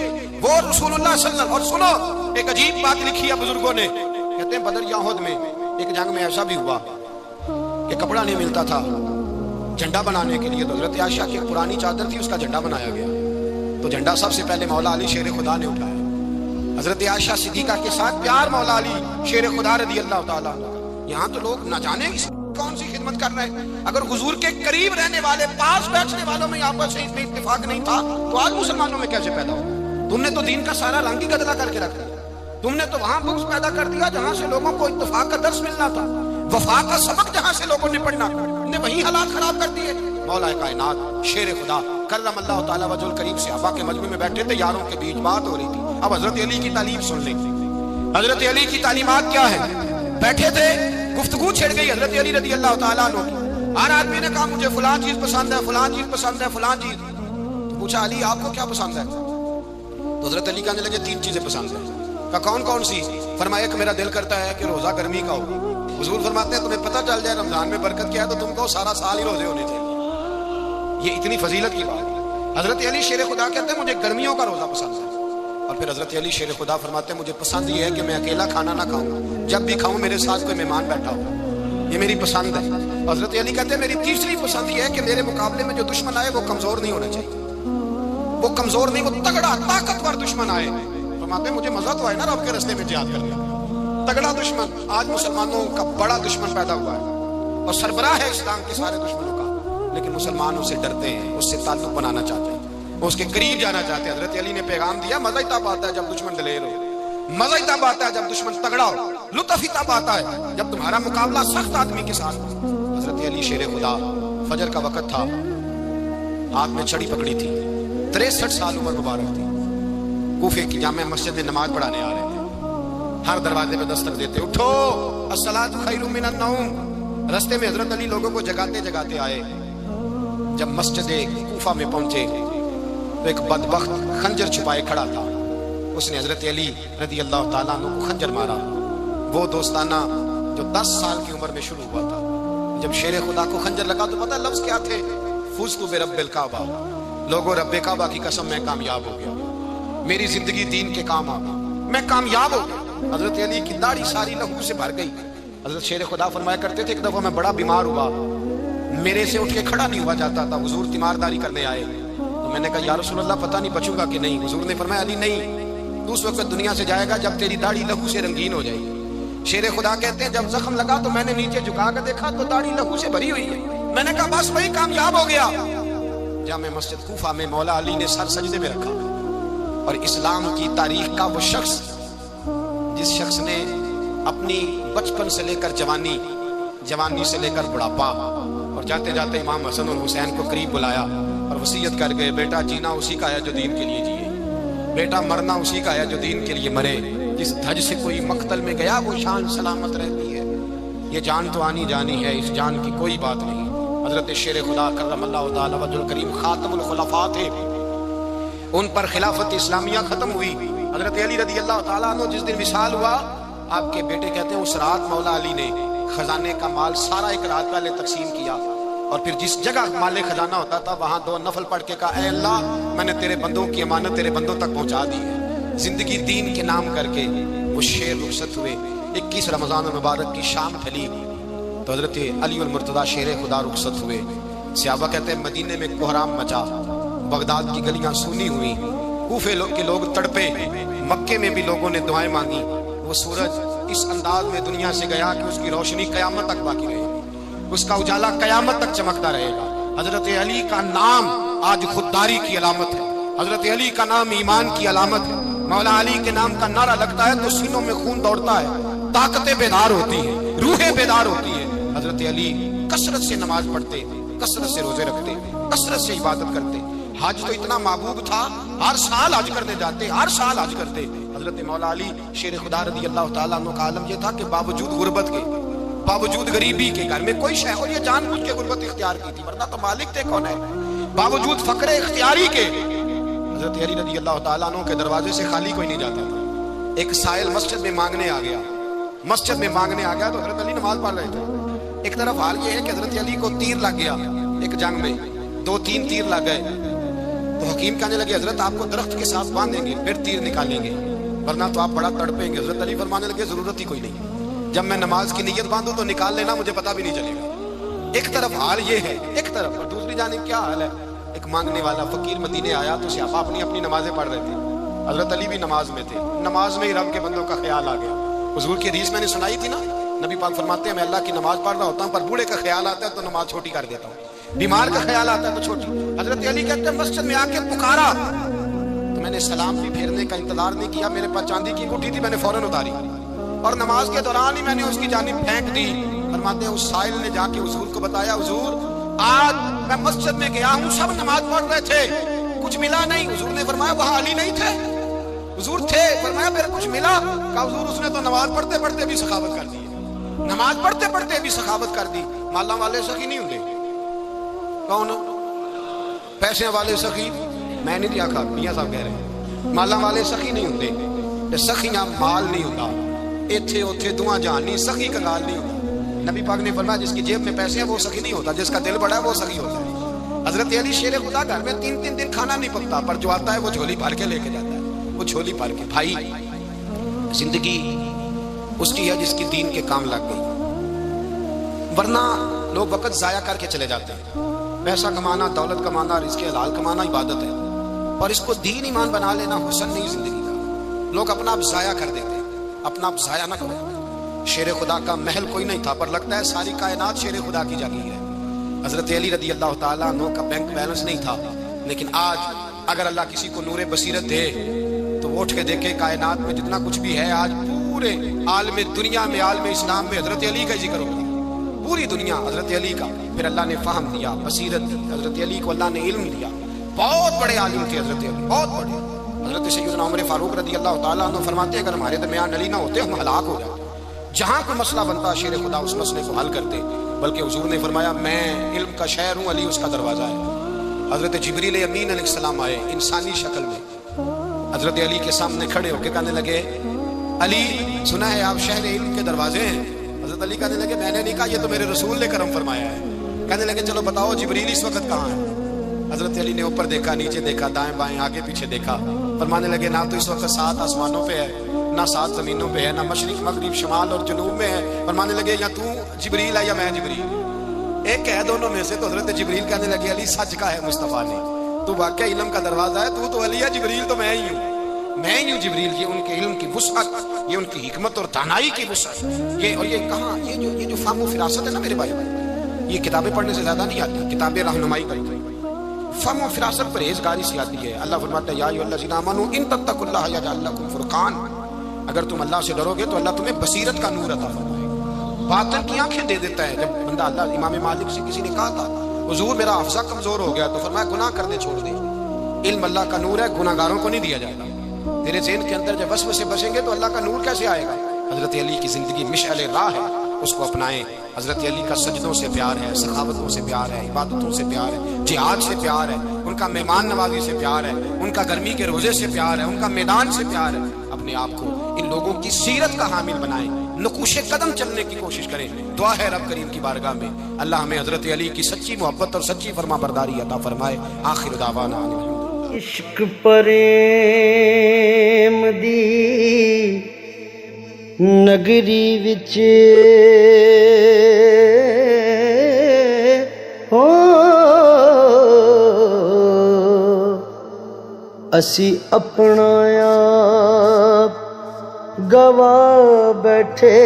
وہ رسول اللہ صلی اللہ علیہ وسلم. اور سنو ایک عجیب بات لکھی ہے بزرگوں نے، کہتے ہیں بدر یا احد میں ایک جنگ میں ایسا بھی ہوا کہ کپڑا نہیں ملتا تھا جھنڈا بنانے کے لیے، تو حضرت عائشہ کی پرانی چادر تھی اس کا جھنڈا بنایا گیا. تو جھنڈا سب سے پہلے مولا علی شیر خدا نے اٹھایا. حضرت عائشہ صدیقہ کے ساتھ پیار مولا علی شیر خدا رضی اللہ تعالیٰ. یہاں تو لوگ نہ جانے کون سی خدمت کر رہے ہیں. اگر حضور کے قریب رہنے والے پاس بیٹھنے والوں میں آپس میں اتفاق نہیں تھا تو آج مسلمانوں میں کیسے پیدا ہو؟ تم نے تو دین کا سارا رنگ ہی گدلا کر کے رکھ دیا. تم نے تو وہاں بغض پیدا کر دیا جہاں سے لوگوں کو اتفاق کا درس ملنا تھا. وفا کا سبق جہاں سے لوگوں نے پڑھنا نے وہی حالات خراب کر دیے. مولا کائنات شیر خدا کرم اللہ تعالیٰ وجہ الکریم صحابہ کے مجمع میں بیٹھے تھے, یاروں کے بیچ بات ہو رہی تھی. اب حضرت علی کی تعلیم سن لیں. حضرت علی کی تعلیمات کیا ہے؟ بیٹھے تھے, گفتگو چھڑ گئی حضرت علی رضی اللہ تعالیٰ عنہ کی. ہر آدمی نے کہا مجھے فلاں چیز پسند ہے, فلاں چیز پسند ہے, فلاں چیز. تو پوچھا علی آپ کو کیا پسند ہے؟ تو حضرت علی کہنے لگے 3 چیزیں پسند ہیں. کہا کون کون سی؟ فرمایا کہ میرا دل کرتا ہے کہ روزہ گرمی کا ہو. حضور فرماتے ہیں تمہیں پتہ چل جائے رمضان میں برکت کیا ہے تو تم کو سارا سال ہی روزے ہونے چاہیے. یہ اتنی فضیلت کی بات ہے. حضرت علی شیر خدا کہتے ہیں مجھے گرمیوں کا روزہ پسند ہے. اور پھر حضرت علی شیر خدا فرماتے ہیں مجھے پسند یہ ہے کہ میں اکیلا کھانا نہ کھاؤں, جب بھی کھاؤں میرے ساتھ کوئی مہمان بیٹھا ہو, یہ میری پسند ہے. حضرت علی کہتے ہیں میری تیسری پسند یہ ہے کہ میرے مقابلے میں جو دشمن آئے وہ کمزور نہیں ہونا چاہیے, وہ کمزور نہیں, وہ تگڑا طاقتور دشمن آئے. فرماتے ہیں مجھے مزہ تو آئے نا رب کے راستے میں جہاد کرنے. تگڑا دشمن, آج مسلمانوں کا بڑا دشمن پیدا ہوا ہے اور سربراہ ہے اسلام کے سارے دشمنوں کا, لیکن مسلمان اسے ڈرتے ہیں, اس سے تعلق بنانا چاہتے ہیں, اس کے قریب جانا چاہتے ہیں. حضرت علی نے پیغام دیا مزہ ہی تب آتا ہے جب دشمن دلیر ہو, مزہ ہی تب آتا ہے جب دشمن تگڑا ہو, لطف ہی تب آتا ہے جب تمہارا مقابلہ سخت آدمی کے ساتھ ہو. حضرت علی شیر خدا, فجر کا وقت تھا, ہاتھ میں چھڑی پکڑی تھی, 63 سال عمر مبارک تھی. کوفے کی جامع مسجد میں نماز پڑھانے آ رہے تھے. ہر دروازے پہ دستک دیتے, اٹھو الصلاۃ خیر من النوم. رستے میں حضرت علی لوگوں کو جگاتے جگاتے آئے. جب مسجد کوفہ میں پہنچے تو ایک بدبخت خنجر چھپائے کھڑا تھا. اس نے حضرت علی رضی اللہ تعالیٰ عنہ کو خنجر مارا. وہ دوستانہ جو 10 سال کی عمر میں شروع ہوا تھا. جب شیر خدا کو خنجر لگا تو پتہ لفظ کیا تھے؟ فزت برب الکعبہ. لوگوں رب کعبہ کی قسم میں کامیاب ہو گیا, میری زندگی دین کے کام آ گئی, میں کامیاب ہو گیا. حضرت علی کی داڑھی ساری لہو سے بھر گئی. حضرت شیر خدا فرمایا کرتے تھے ایک دفعہ میں بڑا بیمار ہوا, میرے سے اٹھ کے کھڑا نہیں ہوا جاتا تھا. حضور تیمارداری کرنے آئے تو میں نے کہا یا رسول اللہ پتہ نہیں بچوں گا کہ نہیں. حضور نے فرمایا علی نہیں, تو اس وقت دنیا سے جائے گا جب تیری داڑھی لہو سے رنگین ہو جائے گی. شیر خدا کہتے ہیں جب زخم لگا تو میں نے نیچے جھکا کر دیکھا تو داڑھی لہو سے بھری ہوئی ہے. میں نے کہا بس وہی کامیاب ہو گیا. جامع مسجد کوفہ میں مولا علی نے سر سجدے میں رکھا اور اسلام کی تاریخ کا وہ شخص جس شخص نے اپنی بچپن سے لے کر جوانی, جوانی سے لے کر بڑھاپا, اور جاتے جاتے امام حسن اور حسین کو قریب بلایا اور وصیت کر گئے بیٹا جینا اسی کا ہے جو دین کے لیے جیے, بیٹا مرنا اسی کا ہے جو دین کے لیے مرے. جس دھج سے کوئی مقتل میں گیا وہ شان سلامت رہتی ہے. یہ جان تو آنی جانی ہے, اس جان کی کوئی بات نہیں. حضرت شیر خدا کرم اللہ تعالی وجہ الکریم خاتم الخلفاء تھے, ان پر خلافت اسلامیہ ختم ہوئی. حضرت علی رضی اللہ تعالیٰ عنہ جس دن وصال ہوا, آپ کے بیٹے کہتے ہیں اس رات مولا علی نے خزانے کا مال سارا ایک رات پہلے تقسیم کیا, اور پھر جس جگہ مال خزانہ ہوتا تھا وہاں 2 نفل پڑھ کے کہا اے اللہ میں نے تیرے بندوں کی امانت تیرے بندوں تک پہنچا دی ہے. زندگی دین کے نام کر کے وہ شیر رخصت ہوئے. 21 رمضان المبارک کی شام ڈھلی تو حضرت علی المرتضیٰ شیر خدا رخصت ہوئے. صحابہ کہتے ہیں مدینے میں کوہرام مچا, بغداد کی گلیاں سونی ہوئی, کوفے کے لوگ تڑپے, مکے میں بھی لوگوں نے دعائیں مانگی. وہ سورج اس انداز میں دنیا سے گیا کہ اس کی روشنی قیامت تک باقی رہے گی, اس کا اجالا قیامت تک چمکتا رہے گا. حضرت علی کا نام آج خودداری کی علامت ہے, حضرت علی کا نام ایمان کی علامت ہے. مولا علی کے نام کا نعرہ لگتا ہے تو سینوں میں خون دوڑتا ہے, طاقتیں بیدار ہوتی ہیں, روحیں بیدار ہوتی ہیں. حضرت علی کثرت سے نماز پڑھتے, کثرت سے روزے رکھتے, کثرت سے عبادت کرتے. حج تو اتنا محبوب تھا, ہر سال حج کرنے جاتے, ہر سال حج کرتے. حضرت مولا علی شیر خدا رضی اللہ تعالیٰ عنہ کا عالم یہ تھا کہ باوجود غربت کے, باوجود غریبی کے, گھر میں کوئی شے, اور یہ جان بوجھ کے غربت اختیار کی تھی ورنہ تو مالک تھے کون ہے, باوجود فقر اختیاری کے حضرت علی رضی اللہ تعالیٰ عنہ کے دروازے سے خالی کوئی نہیں جاتا تھا. ایک سائل مسجد میں مانگنے آ گیا, مسجد میں مانگنے آ گیا تو حضرت علی نماز پڑھ رہے تھے. ایک طرف حال یہ ہے کہ حضرت علی کو تیر لگ گیا, ایک جنگ میں 2-3 تیر لگ گئے تو حکیم کہنے لگے حضرت آپ کو درخت کے ساتھ باندھیں گے پھر تیر نکالیں گے ورنہ تو آپ بڑا تڑپیں گے. حضرت علی فرمانے لگے ضرورت ہی کوئی نہیں, جب میں نماز کی نیت باندھوں تو نکال لینا, مجھے پتہ بھی نہیں چلے گا. ایک طرف حال یہ ہے, ایک طرف, اور دوسری جانب کیا حال ہے. ایک مانگنے والا فقیر مدینے آیا تو صحابہ اپنی اپنی نمازیں پڑھ رہے تھے, حضرت علی بھی نماز میں تھے. نماز میں ہی رب کے بندوں کا خیال آ گیا. حضور کی حدیث میں نے سنائی تھی نا, نبی پاک فرماتے ہیں میں اللہ کی نماز پڑھ رہا ہوتا ہوں پر بوڑھے کا خیال آتا ہے تو نماز چھوٹی کر دیتا ہوں, بیمار کا خیال آتا ہے تو چھوٹی. حضرت علی کہتے ہیں مسجد میں آ کے پکارا تو میں نے سلام بھی پھیرنے کا انتظار نہیں کیا, میرے پاس چاندی کی انگوٹھی تھی میں نے فوراً اتاری اور نماز کے دوران ہی میں نے اس کی جانب پھینک دی. فرماتے ہیں اس سائل نے جا کے حضور کو بتایا حضور آج میں مسجد میں گیا ہوں سب نماز پڑھ رہے تھے کچھ ملا نہیں. حضور نے فرمایا وہاں علی نہیں تھے؟ حضور تھے. فرمایا پھر کچھ ملا؟ کہا حضور اس نے تو نماز پڑھتے پڑھتے بھی سخاوت کر دی. نماز پڑھتے پڑھتے بھی سخاوت کر دی. مالا والے سخی نہیں ہوتے. کون؟ پیسے والے سخی میں نہیں دیا کھا میاں صاحب کہہ رہے ہیں مالا والے سخی نہیں ہوتے. سخیاں مال نہیں ہوتا ایتھے اوتھے دعا جان نہیں سخی کنگال نہیں ہوتا. نبی پاک نے فرمایا جس کی جیب میں پیسے ہیں وہ سخی نہیں ہوتا جس کا دل بڑا ہے وہ سخی ہوتا ہے. حضرت علی شیر خدا گھر میں 3 دن کھانا نہیں پکتا پر جو آتا ہے وہ جھولی بھر کے لے کے جاتا ہے. وہ جھولی بھر کے. بھائی زندگی اس کی ہے جس کی دین کے کام لگ گئی ورنہ لوگ وقت ضائع کر کے چلے جاتے ہیں. پیسہ کمانا دولت کمانا رزق حلال کمانا عبادت ہے اور اس کو دین ایمان بنا لینا حسن نہیں زندگی کا. لوگ اپنا آپ ضائع کر دیتے ہیں. اپنا آپ ضائع نہ کرو. شیر خدا کا محل کوئی نہیں تھا پر لگتا ہے ساری کائنات شیر خدا کی جاگیر ہے. حضرت علی رضی اللہ تعالیٰ عنہ کا بینک بیلنس نہیں تھا لیکن آج اگر اللہ کسی کو نور بصیرت دے تو وہ اٹھ کے دیکھے کائنات میں جتنا کچھ بھی ہے آج پورے عالم دنیا میں عالم اسلام میں حضرت علی کا ذکر ہوگا. پوری دنیا حضرت علی کا. پھر اللہ نے فہم دیا بصیرت دی. حضرت علی کو اللہ نے علم دیا. بہت بڑے عالم تھے حضرت علی بہت بڑے. حضرت سیدنا عمر فاروق رضی اللہ تعالیٰ عنہ فرماتے ہیں اگر ہمارے درمیان علی نہ ہوتے ہم ہلاک ہو جاتے. جہاں کوئی مسئلہ بنتا شیر خدا اس مسئلے کو حل کرتے بلکہ حضور نے فرمایا میں علم کا شہر ہوں علی اس کا دروازہ ہے. حضرت جبریل امین علیہ السلام آئے انسانی شکل میں حضرت علی کے سامنے کھڑے ہو کے کہنے لگے علی سنا ہے آپ شہر علم کے دروازے ہیں. حضرت علی کہنے لگے میں نے نہیں کہا یہ تو میرے رسول نے کرم فرمایا ہے. کہنے لگے چلو بتاؤ جبریل اس وقت کہاں ہے؟ حضرت علی نے اوپر دیکھا نیچے دیکھا دائیں بائیں آگے پیچھے دیکھا. فرمانے لگے نہ تو اس وقت 7 آسمانوں پہ ہے نہ 7 زمینوں پہ ہے نہ مشرق مغرب شمال اور جنوب میں ہے. فرمانے لگے یا تو جبریل ہے یا میں جبریل ایک ہے دونوں میں سے. تو حضرت جبریل کہنے لگے علی سچ کا ہے مصطفیٰ نے تو واقعہ علم کا دروازہ ہے تو علی ہے جبریل تو میں ہی ہوں جبریل. یہ ان کے علم کی وسعت یہ ان کی حکمت اور دانائی کی وسعت یہ اور یہ کہاں یہ جو فہم و فراست ہے نا میرے بھائی یہ کتابیں پڑھنے سے زیادہ نہیں آتی. کتابیں رہنمائی کرتی فہم و فراست پرہیزگاری سے آتی ہے. اللہ فرماتا ہے یا ایھا الذین آمنوا ان تتقوا اللہ یجعل لکم فرقان. اگر تم اللہ سے ڈرو گے تو اللہ تمہیں بصیرت کا نور عطا فرمائے باطن کی آنکھیں دے دیتا ہے. جب بندہ اللہ امام مالک سے کسی نے کہا تھا حضور میرا حافظہ کمزور ہو گیا تو فرمایا گناہ کرنے چھوڑ دے. علم اللہ کا نور ہے گناہ گاروں کو نہیں دیا جاتا. تیرے ذہن کے اندر جب وسوسے بسیں گے تو اللہ کا نور کیسے آئے گا؟ حضرت علی کی زندگی مشعل راہ ہے اس کو اپنائیں. حضرت علی کا سجدوں سے پیار ہے سخاوتوں سے پیار ہے عبادتوں سے پیار ہے جہاد سے پیار ہے ان کا مہمان نوازی سے پیار ہے ان کا گرمی کے روزے سے پیار ہے ان کا میدان سے پیار ہے. اپنے آپ کو ان لوگوں کی سیرت کا حامل بنائیں نقوش قدم چلنے کی کوشش کریں. دعا ہے رب کریم کی بارگاہ میں اللہ ہمیں حضرت علی کی سچی محبت اور سچی فرما برداری عطا فرمائے. آخر دعوانا عشق پریم دی نگری وچ ہو اسی اپنا آپ گوا بیٹھے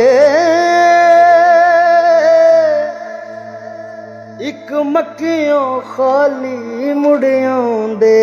ایک مکیوں خالی مڑیاں دے